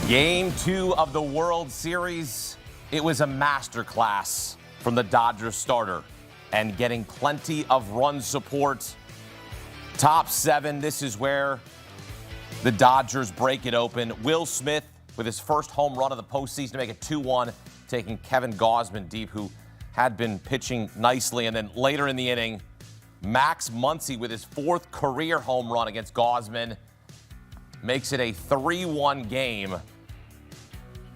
Game 2 of the World Series. It was a masterclass from the Dodgers starter and getting plenty of run support. Top 7, this is where the Dodgers break it open. Will Smith with his first home run of the postseason to make it 2-1, taking Kevin Gausman deep, who had been pitching nicely. And then later in the inning, Max Muncy with his 4th career home run against Gausman makes it a 3-1 game.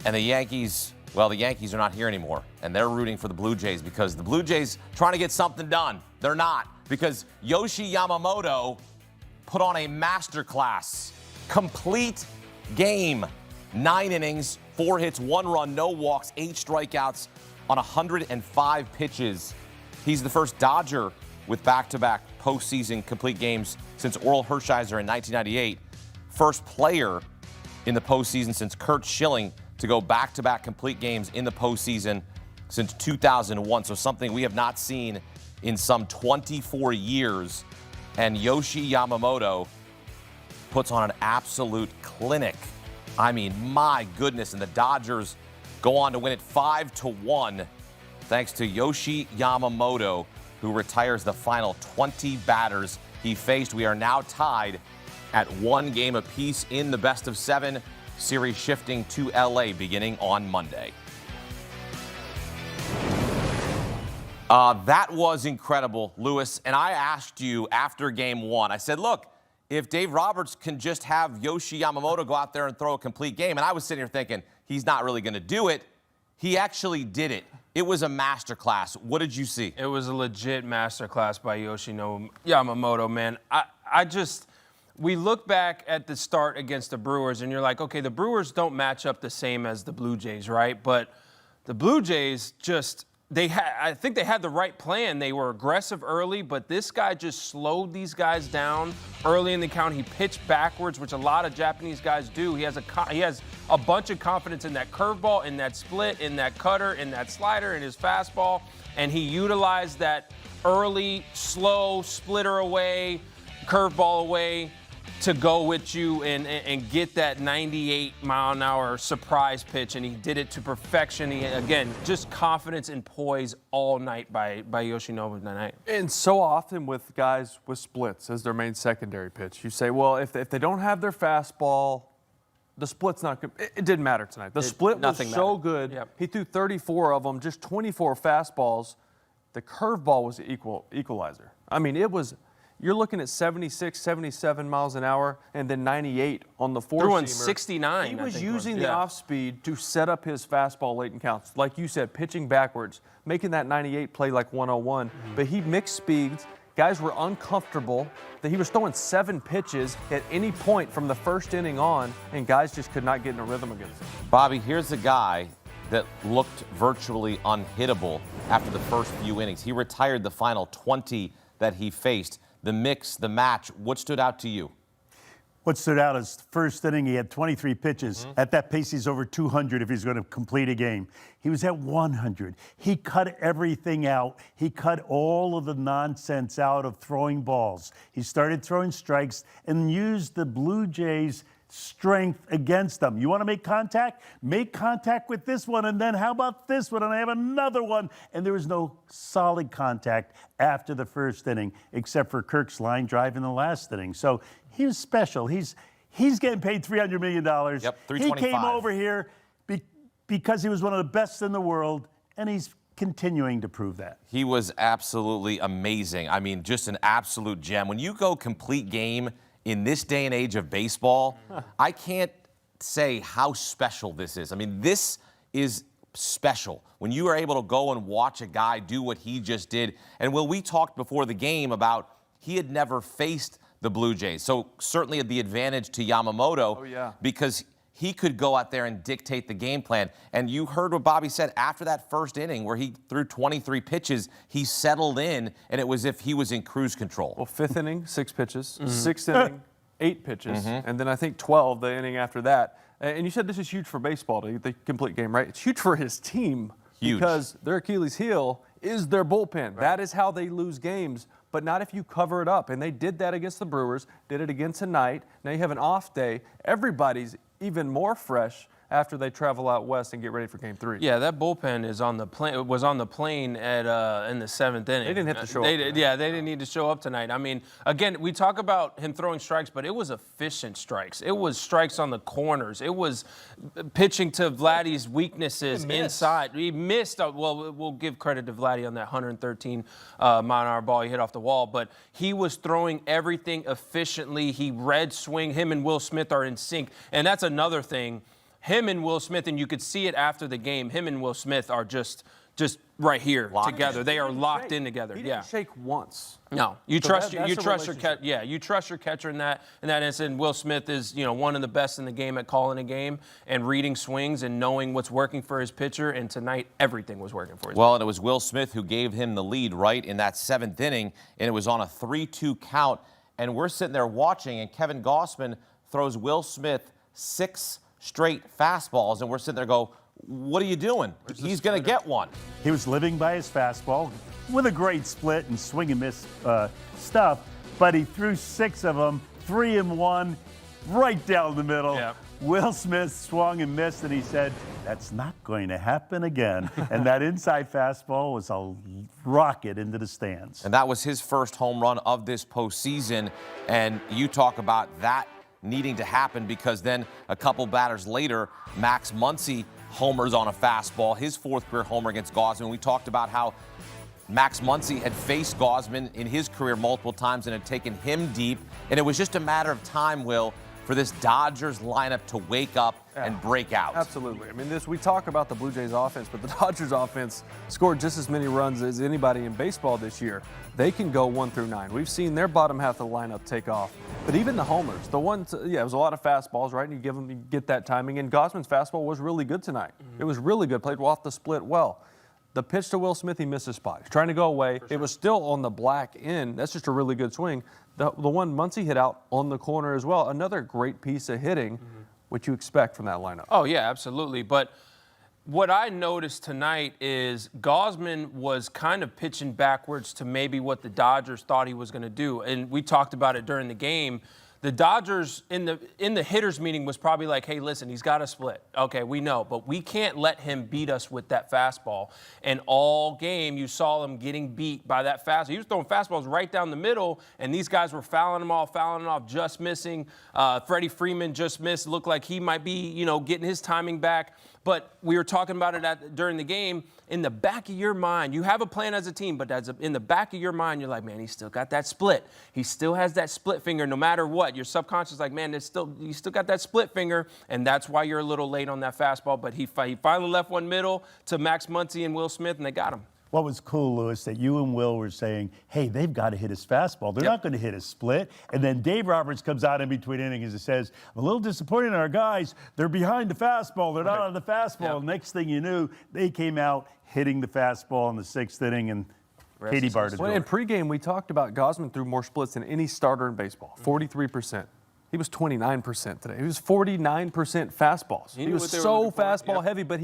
And the Yankees, well, the Yankees are not here anymore, and they're rooting for the Blue Jays because the Blue Jays trying to get something done. They're not, because Yoshi Yamamoto put on a masterclass. Complete game. 9 innings, 4 hits, 1 run, no walks, 8 strikeouts on 105 pitches. He's the first Dodger with back-to-back postseason complete games since Orel Hershiser in 1998. First player in the postseason since Curt Schilling to go back-to-back complete games in the postseason since 2001. So something we have not seen in some 24 years. And Yoshi Yamamoto puts on an absolute clinic. I mean, my goodness. And the Dodgers go on to win it 5-1 thanks to Yoshi Yamamoto, who retires the final 20 batters he faced. We are now tied at 1 game apiece in the best of 7 series, shifting to LA beginning on Monday. That was incredible, Lewis. And I asked you after game 1, I said, look, if Dave Roberts can just have Yoshi Yamamoto go out there and throw a complete game, and I was sitting here thinking, he's not really going to do it. He actually did it. It was a masterclass. What did you see? It was a legit masterclass by Yoshi Yamamoto, man. We look back at the start against the Brewers, and you're like, okay, the Brewers don't match up the same as the Blue Jays, right? But the Blue Jays I think they had the right plan. They were aggressive early, but this guy just slowed these guys down early in the count. He pitched backwards, which a lot of Japanese guys do. He has a bunch of confidence in that curveball, in that split, in that cutter, in that slider, in his fastball, and he utilized that early, slow, splitter away, curveball away to go with you and get that 98-mile-an-hour surprise pitch, and he did it to perfection. Again, just confidence and poise all night by Yoshi Yamamoto. And so often with guys with splits as their main secondary pitch, you say, well, if they don't have their fastball, the split's not good. It didn't matter tonight. The split was so good. Yep. He threw 34 of them, just 24 fastballs. The curveball was the equalizer. I mean, it was... You're looking at 76, 77 miles an hour, and then 98 on the four-seamer. Threw on 69. He was using the off-speed to set up his fastball late in counts. Like you said, pitching backwards, making that 98 play like 101. But he mixed speeds. Guys were uncomfortable that he was throwing 7 pitches at any point from the first inning on, and guys just could not get in a rhythm against him. Bobby, here's a guy that looked virtually unhittable after the first few innings. He retired the final 20 that he faced. The mix, the match, what stood out to you? What stood out is first inning, he had 23 pitches. At that pace, he's over 200 if he's going to complete a game. He was at 100. He cut everything out. He cut all of the nonsense out of throwing balls. He started throwing strikes and used the Blue Jays' strength against them. You want to make contact? Make contact with this one, and then how about this one? And I have another one. And there was no solid contact after the first inning, except for Kirk's line drive in the last inning. So he was special. He's getting paid $300 million. Yep, $325. He came over here because he was one of the best in the world, and he's continuing to prove that. He was absolutely amazing. I mean, just an absolute gem. When you go complete game in this day and age of baseball, I can't say how special this is. I mean, this is special. When you are able to go and watch a guy do what he just did. And Will, we talked before the game about he had never faced the Blue Jays. So certainly the advantage to Yamamoto because he could go out there and dictate the game plan. And you heard what Bobby said after that first inning where he threw 23 pitches, he settled in, and it was as if he was in cruise control. Well, 5th inning, 6 pitches. 6th inning, 8 pitches. And then I think 12 the inning after that. And you said this is huge for baseball to get the complete game, right? It's huge for his team. Huge. Because their Achilles heel is their bullpen. Right. That is how they lose games, but not if you cover it up. And they did that against the Brewers, did it again tonight. Now you have an off day. Everybody's even more fresh after they travel out west and get ready for Game 3. Yeah, that bullpen is on the plane. Was on the plane at in the 7th inning. They didn't have to show up. Yeah, they didn't need to show up tonight. I mean, again, we talk about him throwing strikes, but it was efficient strikes. It was strikes on the corners. It was pitching to Vladdy's weaknesses inside. He missed. Well, we'll give credit to Vladdy on that 113 mile-an-hour ball he hit off the wall, but he was throwing everything efficiently. He read swing. Him and Will Smith are in sync, and that's another thing. Him and Will Smith, and you could see it after the game, him and Will Smith are just right here together. They are locked in together. He didn't shake once. No, you trust your catcher. Yeah, you trust your catcher in that instant. Will Smith is one of the best in the game at calling a game and reading swings and knowing what's working for his pitcher. And tonight, everything was working for his pitcher. Well, and it was Will Smith who gave him the lead right in that 7th inning, and it was on a 3-2 count. And we're sitting there watching, and Kevin Gossman throws Will Smith 6 straight fastballs, and we're sitting there go, what are you doing? He's going to get one. He was living by his fastball with a great split and swing and miss stuff, but he threw 6 of them, 3 and 1, right down the middle. Yep. Will Smith swung and missed, and he said, that's not going to happen again. And that inside fastball was a rocket into the stands. And that was his first home run of this postseason, and you talk about that needing to happen because then a couple batters later, Max Muncy homers on a fastball, his 4th career homer against Gausman. We talked about how Max Muncy had faced Gausman in his career multiple times and had taken him deep, and it was just a matter of time, Will, for this Dodgers lineup to wake up and break out. Absolutely. I mean, we talk about the Blue Jays offense, but the Dodgers offense scored just as many runs as anybody in baseball this year. They can go 1 through 9. We've seen their bottom half of the lineup take off. But even the homers, the ones, it was a lot of fastballs, right? And you get that timing. And Gausman's fastball was really good tonight. It was really good. Played off the split well. The pitch to Will Smith, he missed a spot. He's trying to go away. It was still on the black end. That's just a really good swing. The one Muncy hit out on the corner as well. Another great piece of hitting, which you expect from that lineup. Oh, yeah, absolutely. But what I noticed tonight is Gausman was kind of pitching backwards to maybe what the Dodgers thought he was going to do. And we talked about it during the game. The Dodgers in the hitters meeting was probably like, hey, listen, he's got a split. Okay, we know, but we can't let him beat us with that fastball. And all game, you saw him getting beat by that fastball. He was throwing fastballs right down the middle, and these guys were fouling them off, just missing. Freddie Freeman just missed. Looked like he might be, getting his timing back. But we were talking about it during the game. In the back of your mind, you have a plan as a team, but in the back of your mind, you're like, man, he's still got that split. He still has that split finger no matter what. Your subconscious is like, man, you still got that split finger, and that's why you're a little late on that fastball. But he finally left one middle to Max Muncy and Will Smith, and they got him. What was cool, Lewis, that you and Will were saying, hey, they've got to hit his fastball. They're not going to hit his split. And then Dave Roberts comes out in between innings and says, I'm a little disappointed in our guys. They're behind the fastball. They're not on the fastball. Yep. Next thing you knew, they came out hitting the fastball in the 6th inning, and Katie Barta. Well, in pregame, we talked about Gausman threw more splits than any starter in baseball, 43%. He was 29% today. He was 49% fastballs. He was so fastball heavy, but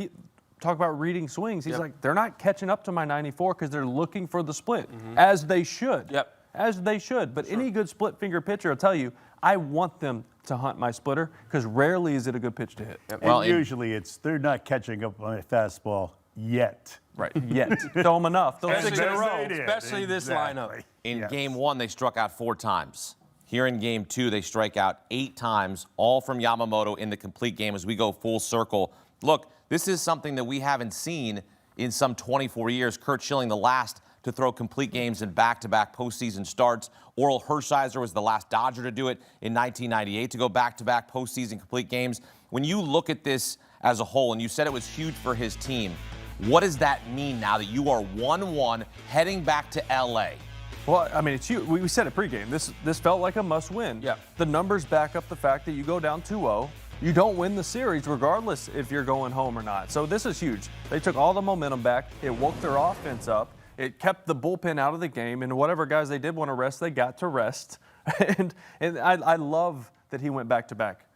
talk about reading swings. He's like, they're not catching up to my 94 because they're looking for the split, as they should. Yep. As they should. But any good split finger pitcher will tell you, I want them to hunt my splitter because rarely is it a good pitch to hit. Yep. Well, usually they're not catching up on a fastball yet. Right, yet. Throw them enough. Throw 6 in a row. Especially this lineup. In Game 1, they struck out 4 times. Here in Game 2, they strike out 8 times, all from Yamamoto in the complete game as we go full circle. Look, this is something that we haven't seen in some 24 years. Kurt Schilling, the last to throw complete games in back-to-back postseason starts. Orel Hershiser was the last Dodger to do it in 1998 to go back-to-back postseason complete games. When you look at this as a whole, and you said it was huge for his team, what does that mean now that you are 1-1 heading back to L.A.? Well, I mean, it's huge. We said it pregame. This felt like a must-win. Yeah. The numbers back up the fact that you go down 2-0. You don't win the series regardless if you're going home or not. So this is huge. They took all the momentum back. It woke their offense up. It kept the bullpen out of the game. And whatever guys they did want to rest, they got to rest. and I love that he went back-to-back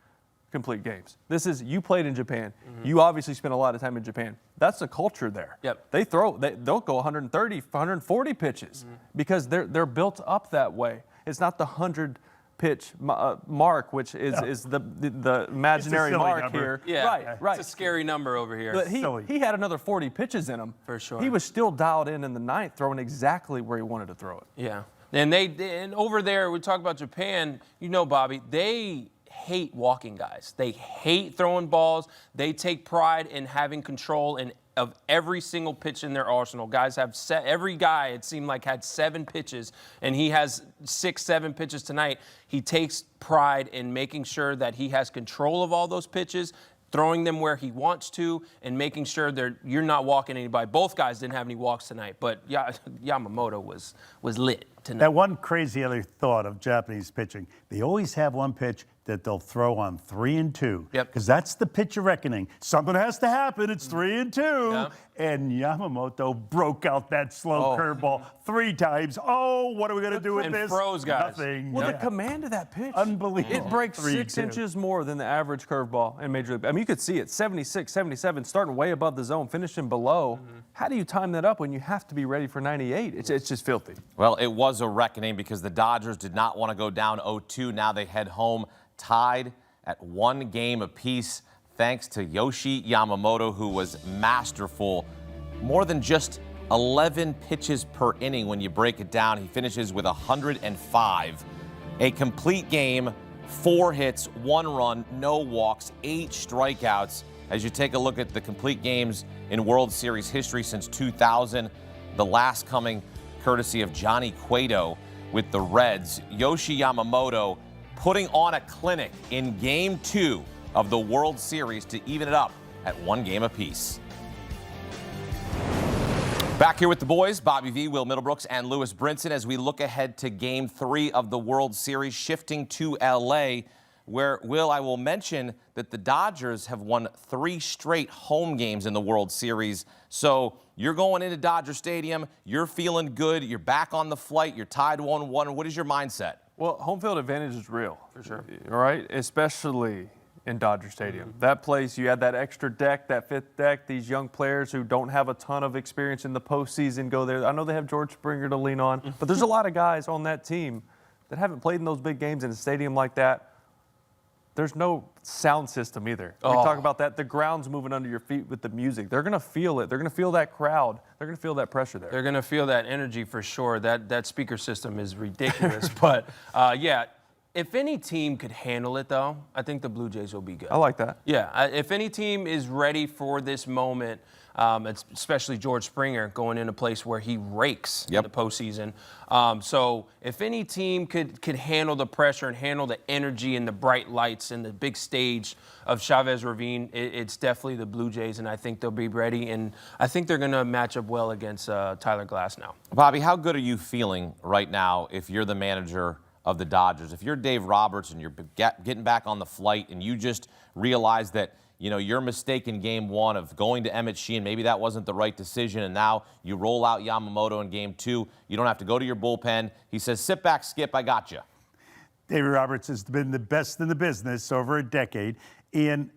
complete games. This is, you played in Japan. You obviously spent a lot of time in Japan. That's the culture there. Yep. They'll go 130, 140 pitches because they're built up that way. It's not the 100 pitch mark, which is the imaginary mark number. here. Yeah, Right. It's a scary number over here. But he had another 40 pitches in him. For sure. He was still dialed in the ninth, throwing exactly where he wanted to throw it. Yeah. And over there, we talk about Japan, Bobby, they hate walking guys. They hate throwing balls. They take pride in having control of every single pitch in their arsenal. Guys have every guy, it seemed like, had 7 pitches, and he has 6, 7 pitches tonight. He takes pride in making sure that he has control of all those pitches, throwing them where he wants to, and making sure you're not walking anybody. Both guys didn't have any walks tonight, but Yamamoto was lit tonight. That one crazy other thought of Japanese pitching, they always have one pitch that they'll throw on 3 and 2. Yep. Because that's the pitch of reckoning. Something has to happen. It's 3 and 2. Yeah. And Yamamoto broke out that slow curveball 3 times. Oh, what are we going to do with And this? froze guys. Nothing. Well, the command of that pitch. Unbelievable. It breaks 6 3-2. inches more than the average curveball in Major League. I mean, you could see it, 76, 77, starting way above the zone, finishing below. How do you time that up when you have to be ready for 98? It's just filthy. Well, it was a reckoning because the Dodgers did not want to go down 0-2. Now they head home tied at 1 game apiece, thanks to Yoshi Yamamoto, who was masterful. More than just 11 pitches per inning when you break it down. He finishes with 105. A complete game, 4 hits, 1 run, no walks, 8 strikeouts. As you take a look at the complete games in World Series history since 2000, the last coming courtesy of Johnny Cueto with the Reds, Yoshi Yamamoto putting on a clinic in Game 2 of the World Series to even it up at 1 game apiece. Back here with the boys, Bobby V, Will Middlebrooks, and Lewis Brinson as we look ahead to Game 3 of the World Series, shifting to L.A., where, Will, I will mention that the Dodgers have won 3 straight home games in the World Series. So you're going into Dodger Stadium, you're feeling good, you're back on the flight, you're tied 1-1. What is your mindset? Well, home field advantage is real. For sure. All right? Especially in Dodger Stadium. That place, you had that extra deck, that 5th deck. These young players who don't have a ton of experience in the postseason go there. I know they have George Springer to lean on, but there's a lot of guys on that team that haven't played in those big games in a stadium like that. There's no sound system either. We talk about that. The ground's moving under your feet with the music. They're going to feel it. They're going to feel that crowd. They're going to feel that pressure there. They're going to feel that energy for sure. That speaker system is ridiculous. But, if any team could handle it, though, I think the Blue Jays will be good. I like that. Yeah, if any team is ready for this moment, especially George Springer going in a place where he rakes in the postseason. So if any team could handle the pressure and handle the energy and the bright lights and the big stage of Chavez Ravine, it's definitely the Blue Jays, and I think they'll be ready. And I think they're going to match up well against Tyler Glass now. Bobby, how good are you feeling right now if you're the manager of the Dodgers? If you're Dave Roberts and you're getting back on the flight and you just realize that, your mistake in Game 1 of going to Emmett Sheehan, maybe that wasn't the right decision, and now you roll out Yamamoto in Game 2. You don't have to go to your bullpen. He says, sit back, Skip, I got you. David Roberts has been the best in the business over a decade, and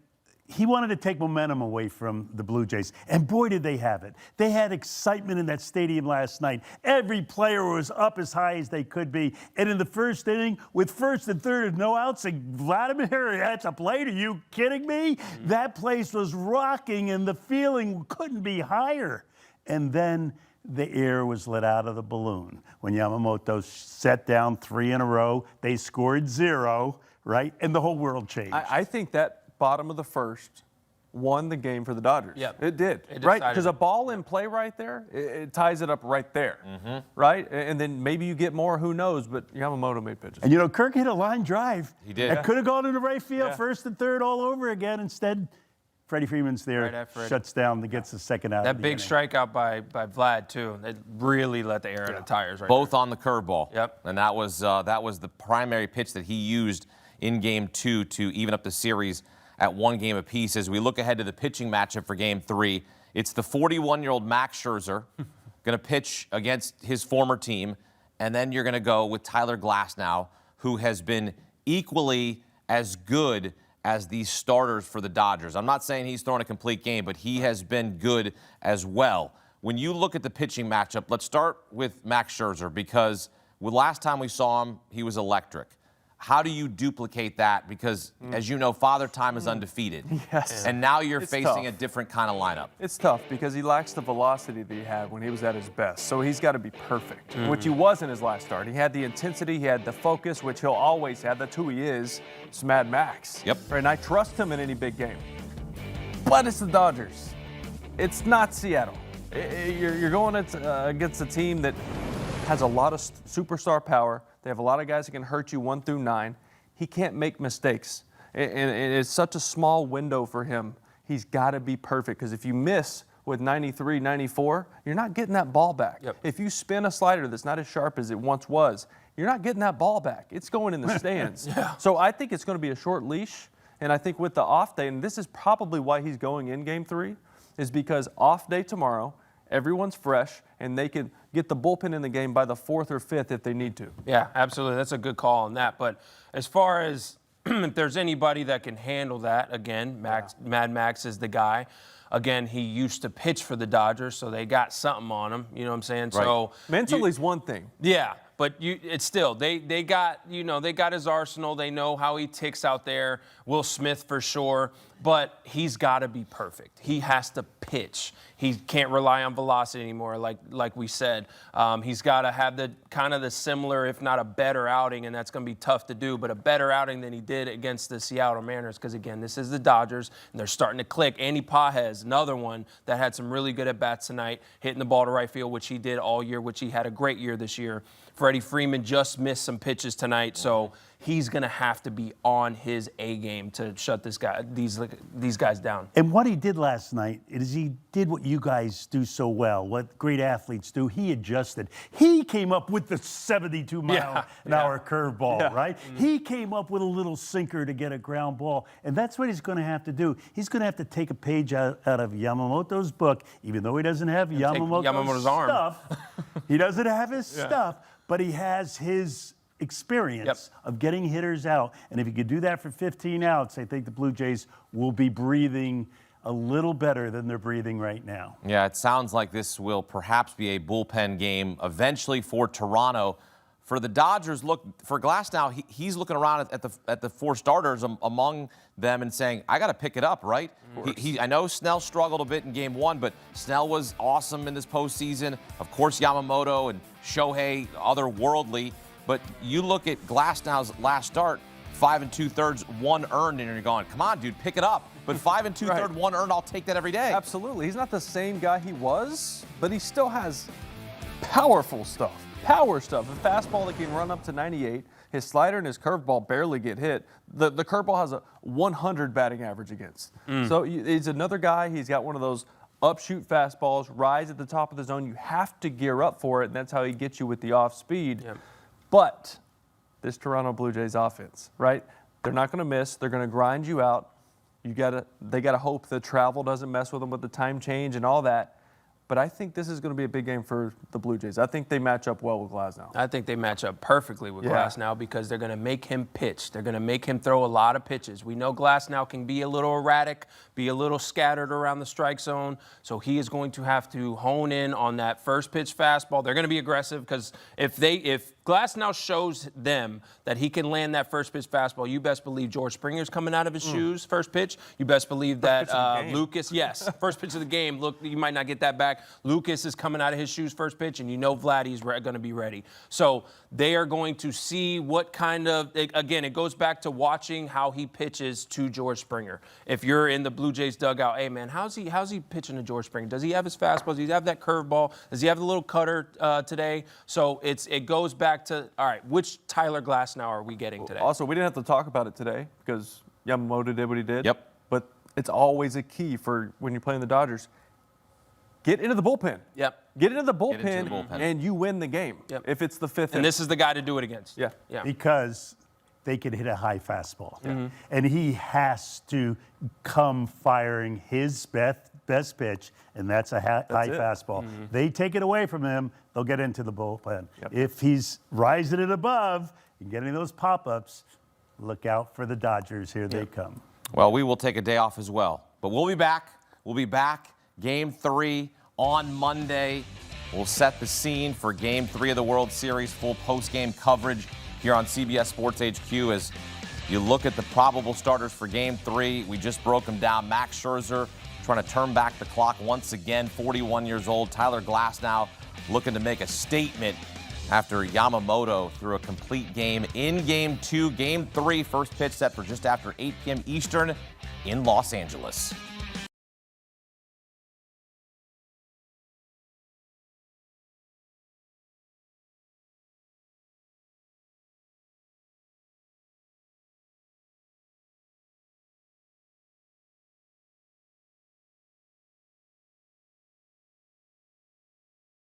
he wanted to take momentum away from the Blue Jays, and boy, did they have it. They had excitement in that stadium last night. Every player was up as high as they could be, and in the first inning, with 1st and 3rd and no outs, and Vladimir, that's a plate. Are you kidding me? That place was rocking, and the feeling couldn't be higher. And then the air was let out of the balloon. When Yamamoto set down 3 in a row, they scored 0, right? And the whole world changed. I think that bottom of the 1st won the game for the Dodgers. Yep. It did, It right? decided Because a ball in play right there, it ties it up right there, right? And then maybe you get more, who knows, but Yamamoto made pitches. And Kirk hit a line drive. He did. That could have gone into right field, Yeah. 1st and 3rd all over again. Instead, Freddie Freeman's there, Right at Freddie. shuts down, gets the second out. That of the big inning. strikeout by Vlad, too. It really let the air in the tires right Both on the curveball. Yep. And that was the primary pitch that he used in Game 2 to even up the series at 1 game apiece. As we look ahead to the pitching matchup for Game 3, it's the 41-year-old Max Scherzer going to pitch against his former team, and then you're going to go with Tyler Glasnow, who has been equally as good as these starters for the Dodgers. I'm not saying he's thrown a complete game, but he has been good as well. When you look at the pitching matchup, let's start with Max Scherzer, because last time we saw him, he was electric. how do you duplicate that? Because, as you know, Father Time is undefeated. Yes. And now you're facing tough. a different kind of lineup. It's tough because he lacks the velocity that he had when he was at his best. So he's got to be perfect, which he was in his last start. He had the intensity, he had the focus, which he'll always have. That's who he is. It's Mad Max. Yep. And I trust him in any big game. But it's the Dodgers. It's not Seattle. You're going against a team that has a lot of superstar power. They have a lot of guys that can hurt you 1 through 9. He can't make mistakes. And it's such a small window for him. He's got to be perfect because if you miss with 93, 94, you're not getting that ball back. Yep. If you spin a slider that's not as sharp as it once was, you're not getting that ball back. It's going in the stands. So I think it's going to be a short leash. And I think with the off day, and this is probably why he's going in Game 3, is because off day tomorrow, everyone's fresh, and they can get the bullpen in the game by the 4th or 5th if they need to. Yeah, absolutely. That's a good call on that. But as far as if there's anybody that can handle that, again, Mad Max is the guy. Again, he used to pitch for the Dodgers, so they got something on him. You know what I'm saying? Right. So Mentally is one thing. yeah, but it's still they got they got his arsenal. They know how he ticks out there. Will Smith for sure, but he's got to be perfect. He has to pitch. He can't rely on velocity anymore, like we said. He's got to have the kind of the similar, if not a better outing, and that's going to be tough to do, but a better outing than he did against the Seattle Mariners. Because again, this is the Dodgers, and they're starting to click. Andy Pages, another one that had some really good at bats tonight, hitting the ball to right field, which he did all year, which he had a great year this year. Freddie Freeman just missed some pitches tonight, so he's going to have to be on his A game to shut these guys down. And what he did last night is he did what you guys do so well, what great athletes do. He adjusted. He came up with the 72-mile-an-hour curveball, right? He came up with a little sinker to get a ground ball, and that's what he's going to have to do. He's going to have to take a page out of Yamamoto's book, even though he doesn't have Yamamoto's arm. stuff. He doesn't have his stuff, but he has his experience of getting hitters out. And if he could do that for 15 outs, I think the Blue Jays will be breathing a little better than they're breathing right now. Yeah, it sounds like this will perhaps be a bullpen game eventually for Toronto. For the Dodgers, look, for Glasnow, he's looking around at the 4 starters among them and saying, I got to pick it up, right? I know Snell struggled a bit in Game 1, but Snell was awesome in this postseason. Of course, Yamamoto and Shohei, otherworldly. But you look at Glasnow's last start, 5 2/3, 1 earned, and you're going, come on, dude, pick it up. But 5 2/3, 1 earned, I'll take that every day. Absolutely. He's not the same guy he was, but he still has powerful stuff. Power stuff. A fastball that can run up to 98. His slider and his curveball barely get hit. The curveball has a 100 batting average against. So he's another guy. He's got one of those upshoot fastballs, rise at the top of the zone. You have to gear up for it, and that's how he gets you with the off speed. Yep. But this Toronto Blue Jays offense, right? They're not going to miss. They're going to grind you out. They got to hope the travel doesn't mess with them with the time change and all that. But I think this is going to be a big game for the Blue Jays. I think they match up well with Glasnow. I think they match up perfectly with Glasnow because they're going to make him pitch. They're going to make him throw a lot of pitches. We know Glasnow can be a little erratic, be a little scattered around the strike zone. So he is going to have to hone in on that first pitch fastball. They're going to be aggressive because if Glasnow shows them that he can land that first pitch fastball, you best believe George Springer's coming out of his shoes first pitch. You best believe that Lucas, first pitch of the game. Look, you might not get that back. Lucas is coming out of his shoes first pitch, and you know Vladdy's going to be ready. So they are going to see what kind of, again, it goes back to watching how he pitches to George Springer. If you're in the Blue Jays dugout, hey, man, how's he pitching to George Springer? Does he have his fastball? Does he have that curveball? Does he have the little cutter today? So it goes back to, all right, which Tyler Glasnow are we getting today? Also, we didn't have to talk about it today because Yamamoto did what he did. Yep. But it's always a key for when you're playing the Dodgers. Get into the bullpen. Yep. Get into the bullpen, and you win the game. Yep. If it's the 5th. And this is the guy to do it against. Yeah. Because they could hit a high fastball. And he has to come firing his best pitch, and that's a high fastball. They take it away from him, they'll get into the bullpen. If he's rising it above and getting those pop-ups, look out for the Dodgers. Here they come. Well, we will take a day off as well. But we'll be back. We'll be back. Game 3 on Monday. We'll set the scene for Game 3 of the World Series. Full post-game coverage here on CBS Sports HQ as you look at the probable starters for Game 3. We just broke them down. Max Scherzer trying to turn back the clock once again, 41 years old. Tyler Glasnow looking to make a statement after Yamamoto threw a complete game in Game 2. Game 3, first pitch set for just after 8 p.m. Eastern in Los Angeles.